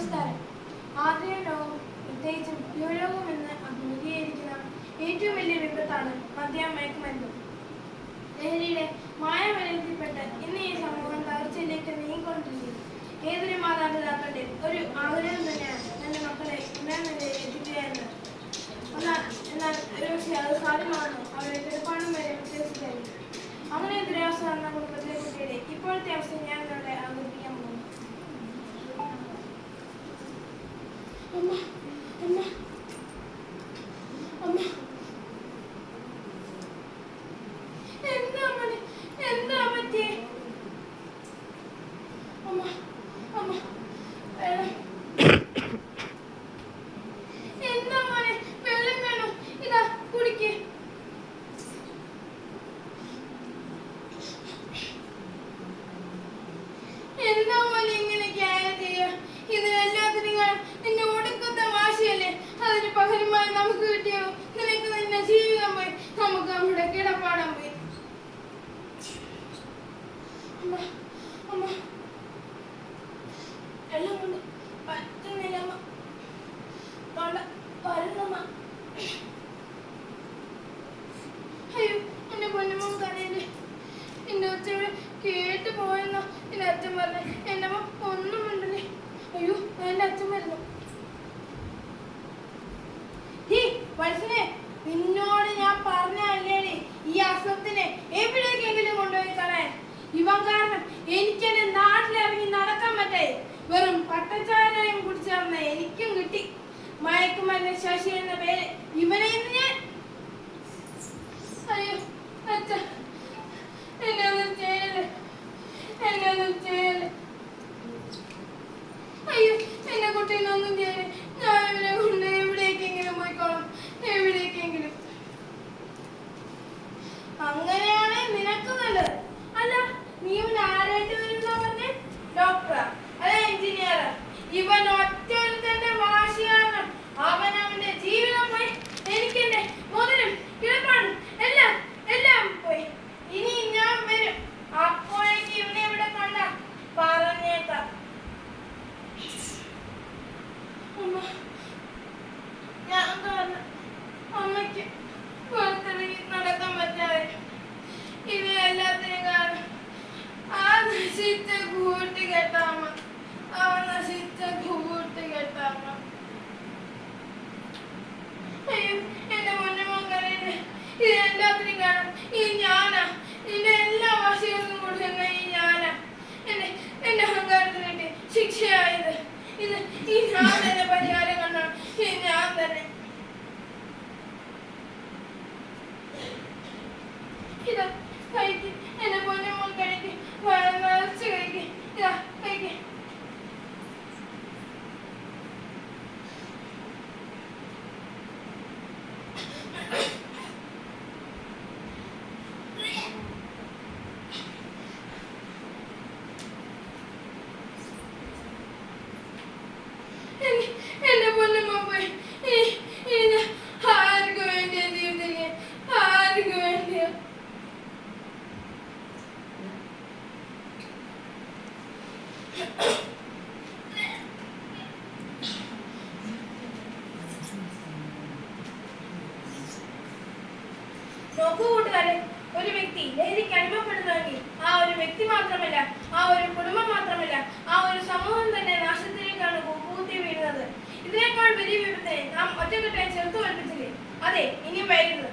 നമസ്കാരം. ആദ്യലോകം, പ്രത്യേകിച്ചും യുവലോകം എന്ന് അഭിമുഖീകരിക്കുന്ന ഏറ്റവും വലിയ വിപത്താണ് മദ്യം, മയക്കുമരുന്ന്. ലഹരിയുടെ മായാവലയത്തിൽപ്പെട്ട് ഇന്ന് ഈ സമൂഹം തകർച്ചയിലേക്ക് നീങ്ങിക്കൊണ്ടിരിക്കുന്നു. ഏതൊരു മാതാപിതാക്കളുടെ ഒരു ആഗ്രഹം തന്നെയാണ് തന്റെ മക്കളെ ഉന്നത നിലയിൽ എത്തിക്കുക എന്നത്. എന്നാൽ ഒരുപക്ഷെ അത് സാധ്യമാണെന്നോ അവരെ കിടപ്പാടം വരെ വിശ്വസിക്കാറില്ല. അങ്ങനെ ദുരാവസ്ഥ എന്ന കുടുംബത്തിലെ കുട്ടിയുടെ ഇപ്പോഴത്തെ അവസ്ഥ ഞാൻ നിങ്ങളെ അവതരിപ്പിക്കാൻ പോകുന്നു. അമ്മ അമ്മ അമ്മ എന്താ പറ്റിയേ? അമ്മ അമ്മ എന്താ മോനെ, വെള്ളം വേണോ? ഇതാ കുടിക്ക്. എന്താ മോനെ ഇങ്ങനെയൊക്കെ ആയാൽ ചെയ്യുക? ഇതിനെല്ലാത്തിനും നിന്റെ ഒടുക്കത്തെ വാശിയല്ലേ? അതിന് പകരമായി നമുക്ക് കിട്ടിയോ? നിനക്ക് നിന്റെ ജീവിതം പോയി, നമുക്ക് നമ്മുടെ കിടപ്പാടം പോയി. അമ്മ അമ്മ എല്ലാം കൊണ്ട് പറ്റുന്നില്ല അമ്മ. തൊണ്ട വരുന്നമ്മ. അയ്യോ, എന്റെ പൊന്നുമോൻ കരയല്ലേ? എന്റെ ഒച്ചയുടെ കേട്ട് പോയെന്നോ എന്റെ അച്ഛൻ പറഞ്ഞു. എന്റെ അമ്മ ഒന്നും ഉണ്ടല്ലേ? അയ്യോ, എന്റെ അച്ഛൻ വരുന്നു. വത്സനെ, നിന്നോട് ഞാൻ പറഞ്ഞല്ലേടി ഈ അസത്തിനെ എവിടേക്കെങ്കിലും കൊണ്ടുപോയി കളയാൻ. ഇവൻ കാരണം എനിക്ക് എന്റെ നാട്ടിലിറങ്ങി നടക്കാൻ പറ്റായി. വെറും പട്ടച്ചാരായം കുടിച്ചേർന്ന എനിക്കും കിട്ടി മയക്കുമരുന്ന് ശശി എന്ന പേര്. ഇവനെ ഇന്ന് ഞാൻ അയ്യോ അച്ഛ, എന്നെ ഒന്നും ചെയ്യല്ലേ, എന്നെ ഒന്നും ചെയ്യല്ലേ. അയ്യോ, എന്റെ കുട്ടീനൊന്നും ചെയ്യല്ലേ. ഞാൻ ഇവനെ കൊണ്ട് എവിടേക്കെങ്കിലും പോയിക്കോളാം, എവിടേക്കെങ്കിലും. അങ്ങനെയാണ് നിനക്ക് നല്ലത്. അല്ല, നീ ഇവൻ ആരായിട്ട് വരുന്ന പറഞ്ഞേ? ഡോക്ടറാ അല്ല എഞ്ചിനീയറാ? ഇവൻ ഒറ്റൊരുത്തന്റെ വാശി കാരണം അവൻ അവന്റെ ജീവിതം പോയി. എനിക്കെന്റെ മുതലും കിടപ്പാടും എല്ലാം എല്ലാം പോയി. ഇനി ഞാൻ വരും, അപ്പോഴേക്ക് ഇവനെ ഇവിടെ കണ്ട പറഞ്ഞേക്കാം. അമ്മ, ഞാൻ കാരണം അമ്മയ്ക്ക് പുറത്തിറങ്ങി നടക്കാൻ പറ്റാതെ. ഇതിനെല്ലാത്തിനും കാരണം ആ നശിച്ച കൂട്ടുകെട്ടമ്മ, ആ നശിച്ച കൂട്ടുകെട്ടമ്മ. അയ്യോ, എന്റെ പൊന്നുമോൻ കരയല്ലേ? ഇതിനെല്ലാത്തിനും കാരണം ഈ ഞാനാ. നിന്റെ എല്ലാ വാശികൾക്കും കൊടുക്കുന്ന ഈ ഞാനാ. എന്റെ അഹങ്കാരത്തിന് വേണ്ടി ശിക്ഷയായത് ഇത്. ഈ ഞാൻ തന്നെ പരിഹാരം കണ്ടാണ്. ഈ ഞാൻ തന്നെ. ഇതാ കഴിക്ക്, എന്റെ പൊന്നുമോൻ കഴിക്ക്, നിറച്ച് കഴിക്ക്. ഇതാ കഴിക്ക്. എന്റെ പൊന്നുമോൻ പോയി. ആർക്ക് വേണ്ടിയാ ജീവിതത്തില്? ആർക്ക് വേണ്ടിയാ? നോക്കൂ കൂട്ടുകാരെ, ഒരു വ്യക്തി ലഹരിക്ക് അടിമപ്പെടുന്നുവെങ്കിൽ ആ ഒരു വ്യക്തി മാത്രമല്ല, ആ ഒരു കുടുംബം മാത്രമല്ല, ആ ഒരു സമൂഹം തന്നെ നാശത്തിലേക്കാണ് കൂത്തി വീഴുന്നത്. ഇതിനേക്കാൾ വലിയ വിപത്തിനെ നാം ഒറ്റക്കെട്ടായി ചെറുത്തു കൽപ്പിച്ചില്ലേ? അതെ, ഇനിയും വൈകുന്നത്.